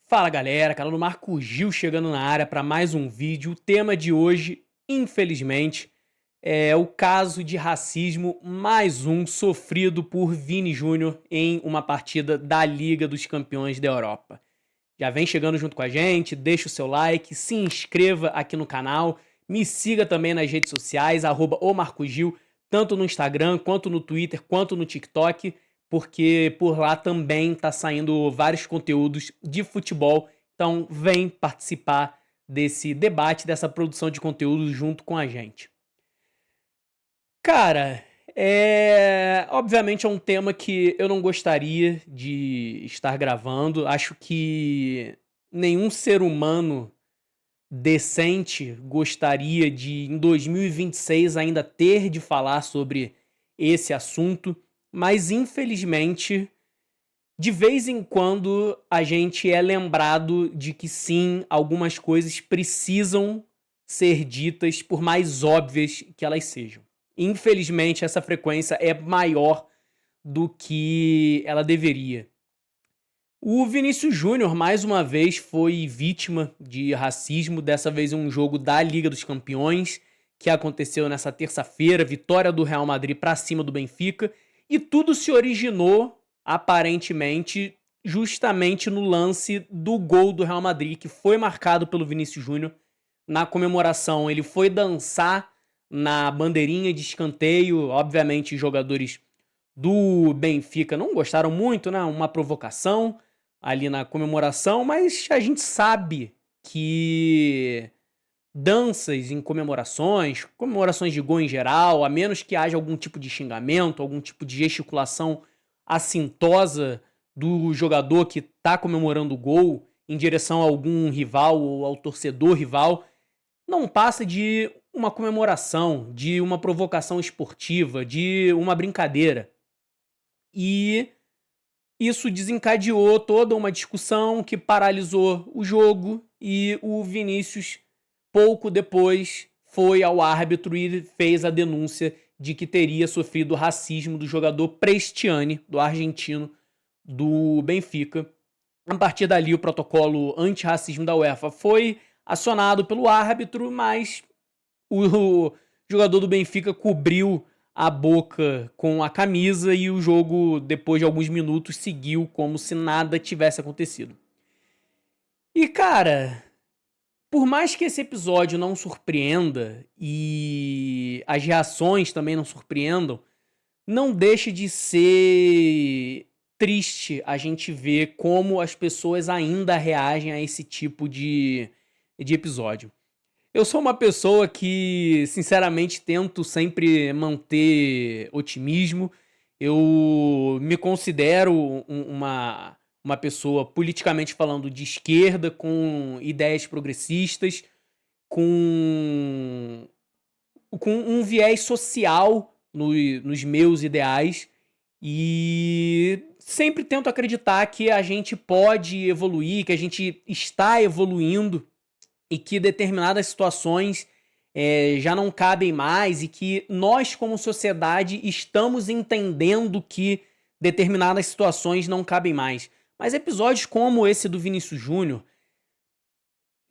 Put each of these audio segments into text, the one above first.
Fala galera, canal do Marco Gil chegando na área para mais um vídeo. O tema de hoje, infelizmente, é o caso de racismo mais um sofrido por Vini Júnior em uma partida da Liga dos Campeões da Europa. Já vem chegando junto com a gente, deixa o seu like, se inscreva aqui no canal, me siga também nas redes sociais, @omarcogil, tanto no Instagram, quanto no Twitter, quanto no TikTok, porque por lá também tá saindo vários conteúdos de futebol. Então vem participar desse debate, dessa produção de conteúdo junto com a gente. Cara, obviamente é um tema que eu não gostaria de estar gravando. Acho que nenhum ser humano decente gostaria de, em 2026, ainda ter de falar sobre esse assunto, mas infelizmente, de vez em quando, a gente é lembrado de que sim, algumas coisas precisam ser ditas, por mais óbvias que elas sejam. Infelizmente, essa frequência é maior do que ela deveria. O Vinícius Júnior, mais uma vez, foi vítima de racismo, dessa vez em um jogo da Liga dos Campeões, que aconteceu nessa terça-feira, vitória do Real Madrid para cima do Benfica, e tudo se originou, aparentemente, justamente no lance do gol do Real Madrid, que foi marcado pelo Vinícius Júnior. Na comemoração, ele foi dançar na bandeirinha de escanteio. Obviamente, os jogadores do Benfica não gostaram muito, né? Uma provocação ali na comemoração, mas a gente sabe que danças em comemorações, comemorações de gol em geral, a menos que haja algum tipo de xingamento, algum tipo de gesticulação assintosa do jogador que está comemorando o gol em direção a algum rival ou ao torcedor rival, não passa de uma comemoração, de uma provocação esportiva, de uma brincadeira. E isso desencadeou toda uma discussão que paralisou o jogo, e o Vinícius, pouco depois, foi ao árbitro e fez a denúncia de que teria sofrido racismo do jogador Prestiani, do argentino, do Benfica. A partir dali, o protocolo antirracismo da UEFA foi acionado pelo árbitro, mas o jogador do Benfica cobriu a boca com a camisa e o jogo, depois de alguns minutos, seguiu como se nada tivesse acontecido. E, cara, por mais que esse episódio não surpreenda e as reações também não surpreendam, não deixa de ser triste a gente ver como as pessoas ainda reagem a esse tipo de episódio. Eu sou uma pessoa que, sinceramente, tento sempre manter otimismo. Eu me considero uma pessoa, politicamente falando, de esquerda, com ideias progressistas, com, com um viés social nos meus ideais. E sempre tento acreditar que a gente pode evoluir, que a gente está evoluindo e que determinadas situações já não cabem mais, e que nós, como sociedade, estamos entendendo que determinadas situações não cabem mais. Mas episódios como esse do Vinícius Júnior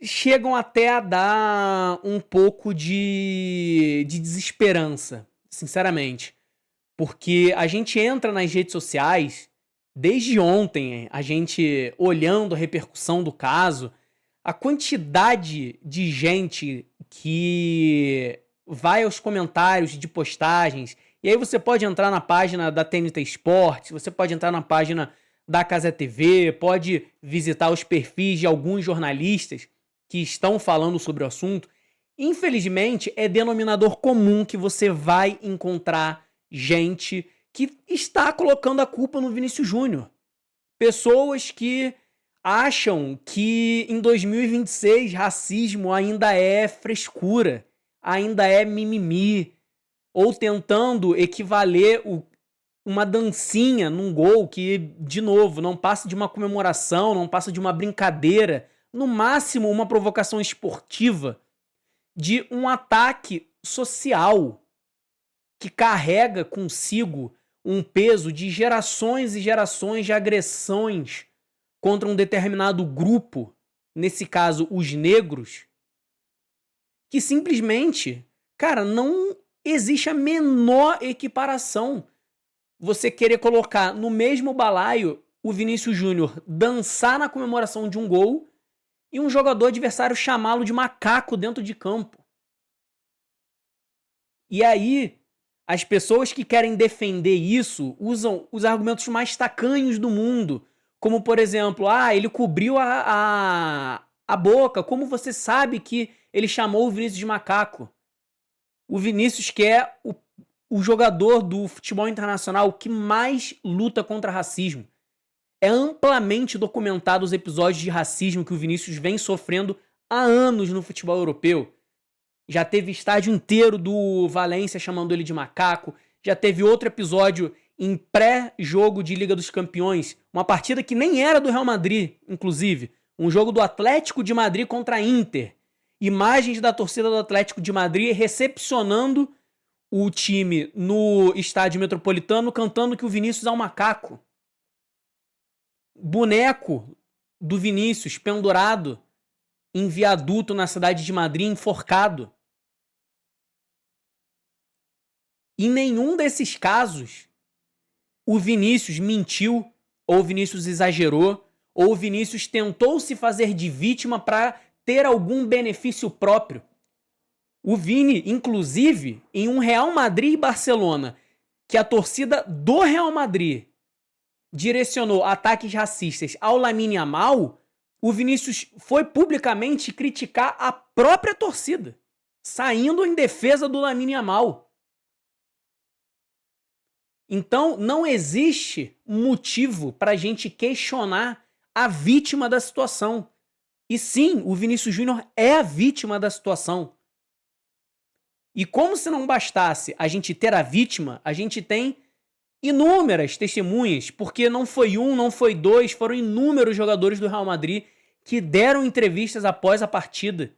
chegam até a dar um pouco de desesperança, sinceramente. Porque a gente entra nas redes sociais, desde ontem, a gente olhando a repercussão do caso, a quantidade de gente que vai aos comentários de postagens, e aí você pode entrar na página da TNT Esportes, você pode entrar na página da Cazé TV, pode visitar os perfis de alguns jornalistas que estão falando sobre o assunto. Infelizmente, é denominador comum que você vai encontrar gente que está colocando a culpa no Vinícius Júnior. Pessoas que acham que em 2026 racismo ainda é frescura, ainda é mimimi, ou tentando equivaler uma dancinha num gol que, de novo, não passa de uma comemoração, não passa de uma brincadeira, no máximo uma provocação esportiva, de um ataque social que carrega consigo um peso de gerações e gerações de agressões contra um determinado grupo, nesse caso os negros, que simplesmente, cara, não existe a menor equiparação. Você querer colocar no mesmo balaio o Vinícius Júnior dançar na comemoração de um gol e um jogador adversário chamá-lo de macaco dentro de campo. E aí, as pessoas que querem defender isso usam os argumentos mais tacanhos do mundo. Como, por exemplo, ele cobriu a boca. Como você sabe que ele chamou o Vinícius de macaco? O Vinícius, que é o jogador do futebol internacional que mais luta contra racismo. É amplamente documentado os episódios de racismo que o Vinícius vem sofrendo há anos no futebol europeu. Já teve estádio inteiro do Valência chamando ele de macaco. Já teve outro episódio em pré-jogo de Liga dos Campeões. Uma partida que nem era do Real Madrid, inclusive. Um jogo do Atlético de Madrid contra a Inter. Imagens da torcida do Atlético de Madrid recepcionando o time no estádio Metropolitano cantando que o Vinícius é um macaco. Boneco do Vinícius pendurado em viaduto na cidade de Madrid, enforcado. Em nenhum desses casos, o Vinícius mentiu, ou o Vinícius exagerou, ou o Vinícius tentou se fazer de vítima para ter algum benefício próprio. O Vini, inclusive, em um Real Madrid e Barcelona, que a torcida do Real Madrid direcionou ataques racistas ao Lamine Yamal, o Vinícius foi publicamente criticar a própria torcida, saindo em defesa do Lamine Yamal. Então, não existe motivo para a gente questionar a vítima da situação. E sim, o Vinícius Júnior é a vítima da situação. E como se não bastasse a gente ter a vítima, a gente tem inúmeras testemunhas, porque não foi um, não foi dois, foram inúmeros jogadores do Real Madrid que deram entrevistas após a partida,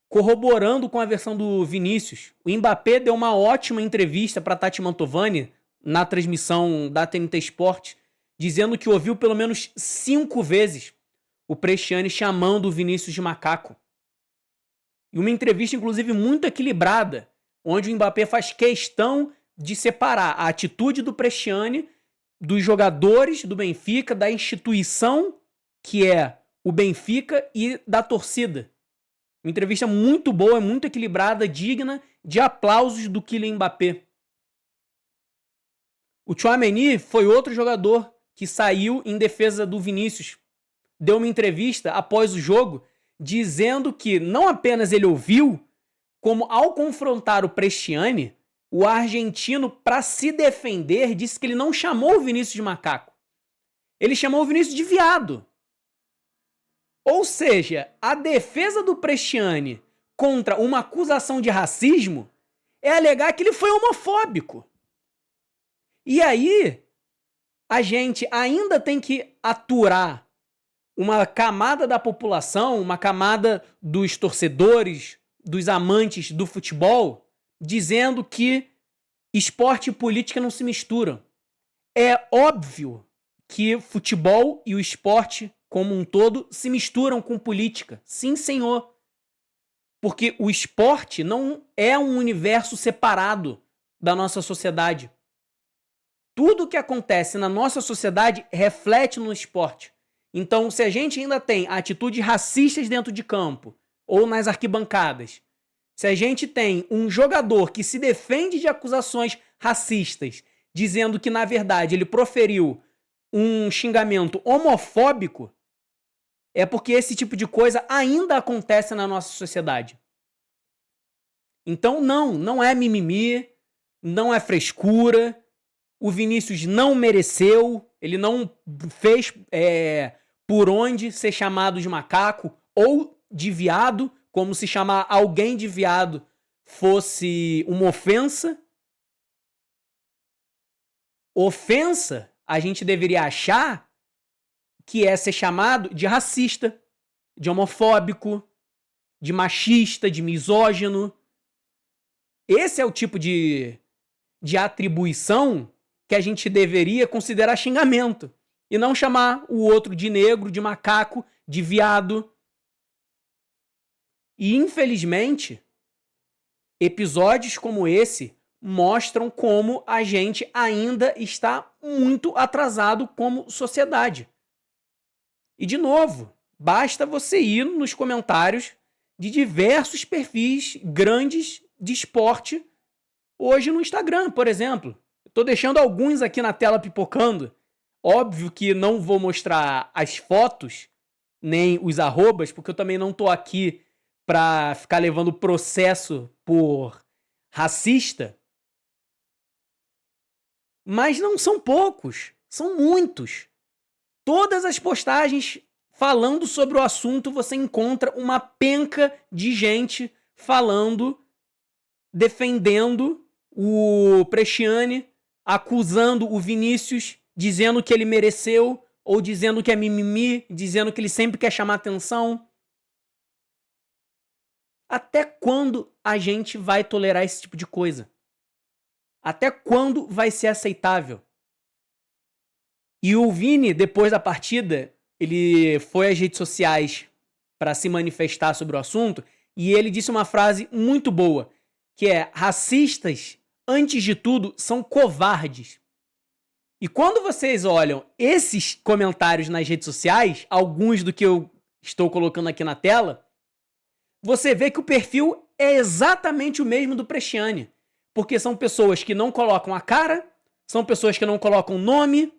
corroborando com a versão do Vinícius. O Mbappé deu uma ótima entrevista para Tati Mantovani na transmissão da TNT Sport, dizendo que ouviu pelo menos 5 vezes o Prestiani chamando o Vinícius de macaco. E uma entrevista, inclusive, muito equilibrada, onde o Mbappé faz questão de separar a atitude do Prestiani dos jogadores do Benfica, da instituição que é o Benfica e da torcida. Uma entrevista muito boa, muito equilibrada, digna de aplausos do Kylian Mbappé. O Tchouaméni foi outro jogador que saiu em defesa do Vinícius. Deu uma entrevista após o jogo dizendo que não apenas ele ouviu, como ao confrontar o Prestiani, o argentino, para se defender, disse que ele não chamou o Vinícius de macaco. Ele chamou o Vinícius de viado. Ou seja, a defesa do Prestiani contra uma acusação de racismo é alegar que ele foi homofóbico. E aí, a gente ainda tem que aturar uma camada da população, uma camada dos torcedores, dos amantes do futebol, dizendo que esporte e política não se misturam. É óbvio que futebol e o esporte como um todo se misturam com política. Sim, senhor. Porque o esporte não é um universo separado da nossa sociedade. Tudo que acontece na nossa sociedade reflete no esporte. Então, se a gente ainda tem atitudes racistas dentro de campo ou nas arquibancadas, se a gente tem um jogador que se defende de acusações racistas, dizendo que, na verdade, ele proferiu um xingamento homofóbico, é porque esse tipo de coisa ainda acontece na nossa sociedade. Então, não é mimimi, não é frescura. O Vinícius não mereceu, ele não fez por onde ser chamado de macaco ou de viado, como se chamar alguém de viado fosse uma ofensa. Ofensa, a gente deveria achar que é ser chamado de racista, de homofóbico, de machista, de misógino. Esse é o tipo de atribuição que a gente deveria considerar xingamento. E não chamar o outro de negro, de macaco, de viado. E, infelizmente, episódios como esse mostram como a gente ainda está muito atrasado como sociedade. E, de novo, basta você ir nos comentários de diversos perfis grandes de esporte hoje no Instagram, por exemplo. Estou deixando alguns aqui na tela pipocando. Óbvio que não vou mostrar as fotos, nem os arrobas, porque eu também não estou aqui para ficar levando processo por racista. Mas não são poucos, são muitos. Todas as postagens falando sobre o assunto, você encontra uma penca de gente falando, defendendo o Bresciani, acusando o Vinícius, dizendo que ele mereceu, ou dizendo que é mimimi, dizendo que ele sempre quer chamar atenção. Até quando a gente vai tolerar esse tipo de coisa? Até quando vai ser aceitável? E o Vini, depois da partida, ele foi às redes sociais para se manifestar sobre o assunto e ele disse uma frase muito boa, que é: racistas, antes de tudo, são covardes. E quando vocês olham esses comentários nas redes sociais, alguns do que eu estou colocando aqui na tela, você vê que o perfil é exatamente o mesmo do Bresciani. Porque são pessoas que não colocam a cara, são pessoas que não colocam nome,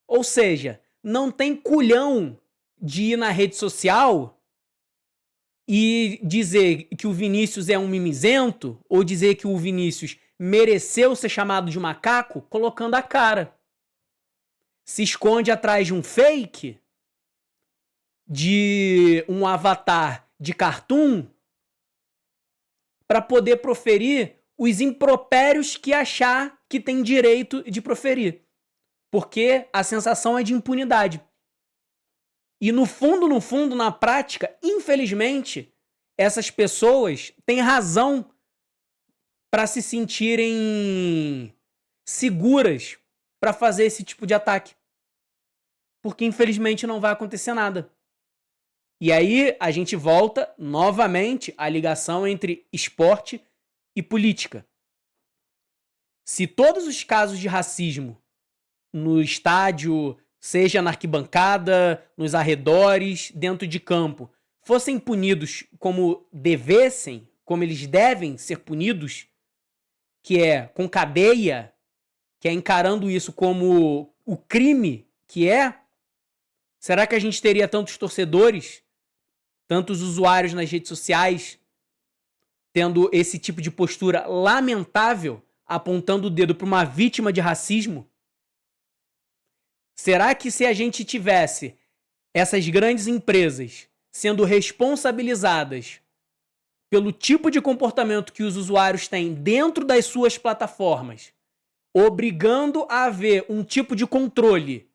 ou seja, não tem culhão de ir na rede social e dizer que o Vinícius é um mimizento, ou dizer que o Vinícius mereceu ser chamado de macaco, colocando a cara. Se esconde atrás de um fake, de um avatar de cartoon, para poder proferir os impropérios que achar que tem direito de proferir. Porque a sensação é de impunidade. E no fundo, na prática, infelizmente, essas pessoas têm razão para se sentirem seguras para fazer esse tipo de ataque. Porque infelizmente não vai acontecer nada. E aí a gente volta novamente à ligação entre esporte e política. Se todos os casos de racismo no estádio, seja na arquibancada, nos arredores, dentro de campo, fossem punidos como devessem, como eles devem ser punidos, que é com cadeia, que é encarando isso como o crime que é, será que a gente teria tantos torcedores, tantos usuários nas redes sociais, tendo esse tipo de postura lamentável, apontando o dedo para uma vítima de racismo? Será que se a gente tivesse essas grandes empresas sendo responsabilizadas pelo tipo de comportamento que os usuários têm dentro das suas plataformas, obrigando a haver um tipo de controle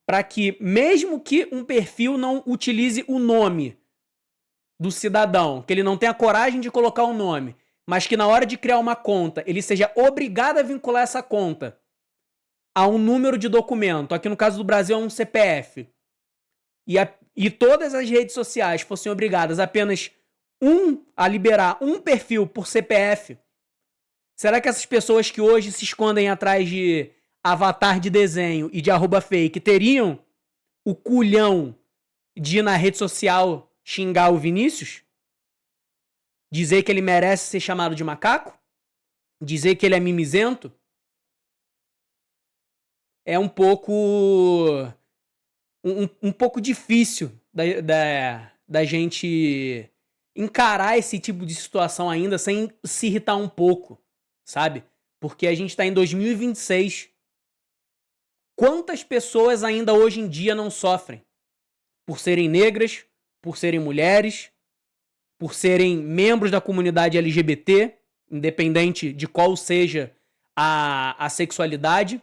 para que, mesmo que um perfil não utilize o nome do cidadão, que ele não tenha coragem de colocar o nome, mas que na hora de criar uma conta, ele seja obrigado a vincular essa conta a um número de documento, aqui no caso do Brasil é um CPF, e todas as redes sociais fossem obrigadas apenas a liberar um perfil por CPF, será que essas pessoas que hoje se escondem atrás de avatar de desenho e de arroba fake teriam o culhão de ir na rede social xingar o Vinícius? Dizer que ele merece ser chamado de macaco? Dizer que ele é mimizento? É um pouco um pouco difícil da gente encarar esse tipo de situação ainda sem se irritar um pouco, sabe? Porque a gente tá em 2026. Quantas pessoas ainda hoje em dia não sofrem por serem negras, por serem mulheres, por serem membros da comunidade LGBT, independente de qual seja a sexualidade?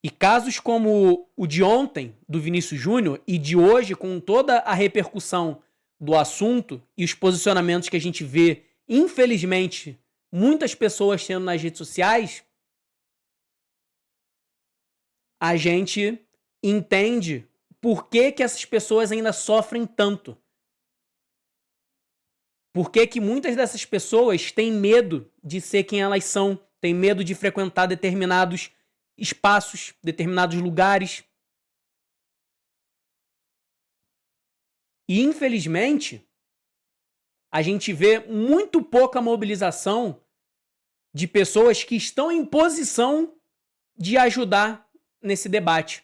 E casos como o de ontem, do Vinícius Júnior, e de hoje, com toda a repercussão do assunto e os posicionamentos que a gente vê, infelizmente, muitas pessoas tendo nas redes sociais, a gente entende por que que essas pessoas ainda sofrem tanto. Por que que muitas dessas pessoas têm medo de ser quem elas são, têm medo de frequentar determinados espaços, determinados lugares. E, infelizmente, a gente vê muito pouca mobilização de pessoas que estão em posição de ajudar nesse debate.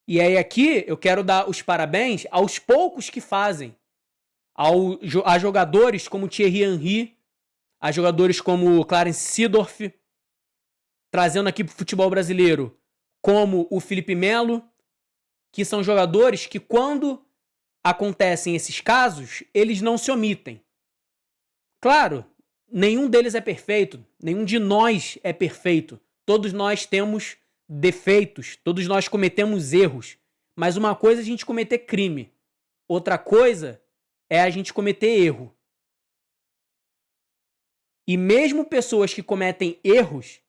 E aí aqui eu quero dar os parabéns aos poucos que fazem, a jogadores como Thierry Henry, a jogadores como Clarence Seedorf, trazendo aqui para o futebol brasileiro, como o Felipe Melo, que são jogadores que, quando acontecem esses casos, eles não se omitem. Claro, nenhum deles é perfeito, nenhum de nós é perfeito. Todos nós temos defeitos, todos nós cometemos erros. Mas uma coisa é a gente cometer crime, outra coisa é a gente cometer erro. E mesmo pessoas que cometem erros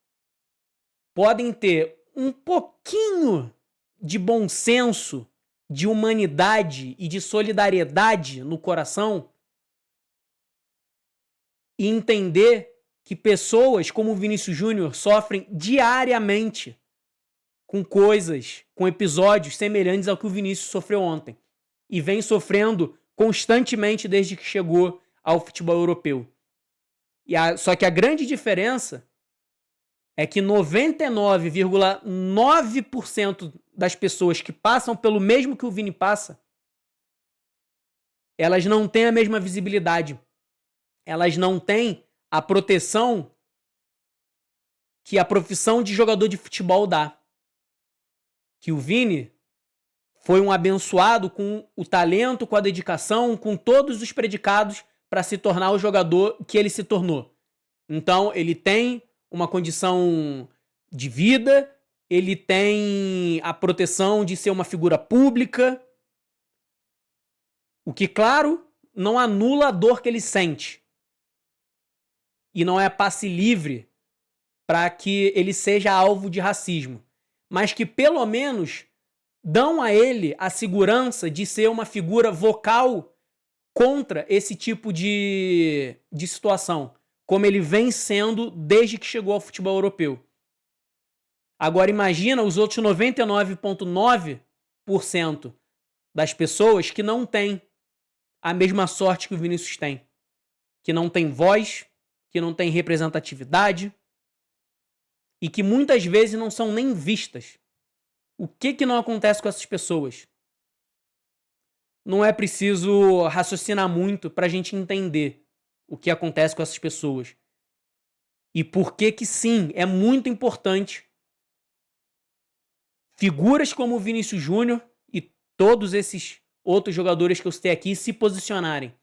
podem ter um pouquinho de bom senso, de humanidade e de solidariedade no coração e entender que pessoas como o Vinícius Júnior sofrem diariamente com coisas, com episódios semelhantes ao que o Vinícius sofreu ontem. E vem sofrendo constantemente desde que chegou ao futebol europeu. Só que a grande diferença é que 99,9% das pessoas que passam pelo mesmo que o Vini passa, elas não têm a mesma visibilidade. Elas não têm a proteção que a profissão de jogador de futebol dá. Que o Vini foi um abençoado com o talento, com a dedicação, com todos os predicados para se tornar o jogador que ele se tornou. Então, ele tem uma condição de vida, ele tem a proteção de ser uma figura pública, o que, claro, não anula a dor que ele sente. E não é passe livre para que ele seja alvo de racismo. Mas que, pelo menos, dão a ele a segurança de ser uma figura vocal contra esse tipo de situação, como ele vem sendo desde que chegou ao futebol europeu. Agora imagina os outros 99,9% das pessoas que não têm a mesma sorte que o Vinícius tem. Que não tem voz, que não tem representatividade e que muitas vezes não são nem vistas. O que não acontece com essas pessoas? Não é preciso raciocinar muito para a gente entender o que acontece com essas pessoas. E por que sim, é muito importante figuras como o Vinícius Júnior e todos esses outros jogadores que eu citei aqui se posicionarem.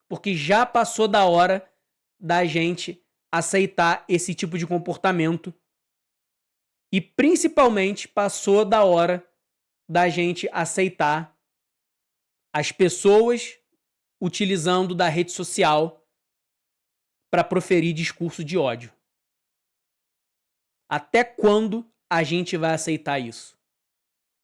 Porque já passou da hora da gente aceitar esse tipo de comportamento. E principalmente passou da hora da gente aceitar as pessoas utilizando da rede social para proferir discurso de ódio. Até quando a gente vai aceitar isso?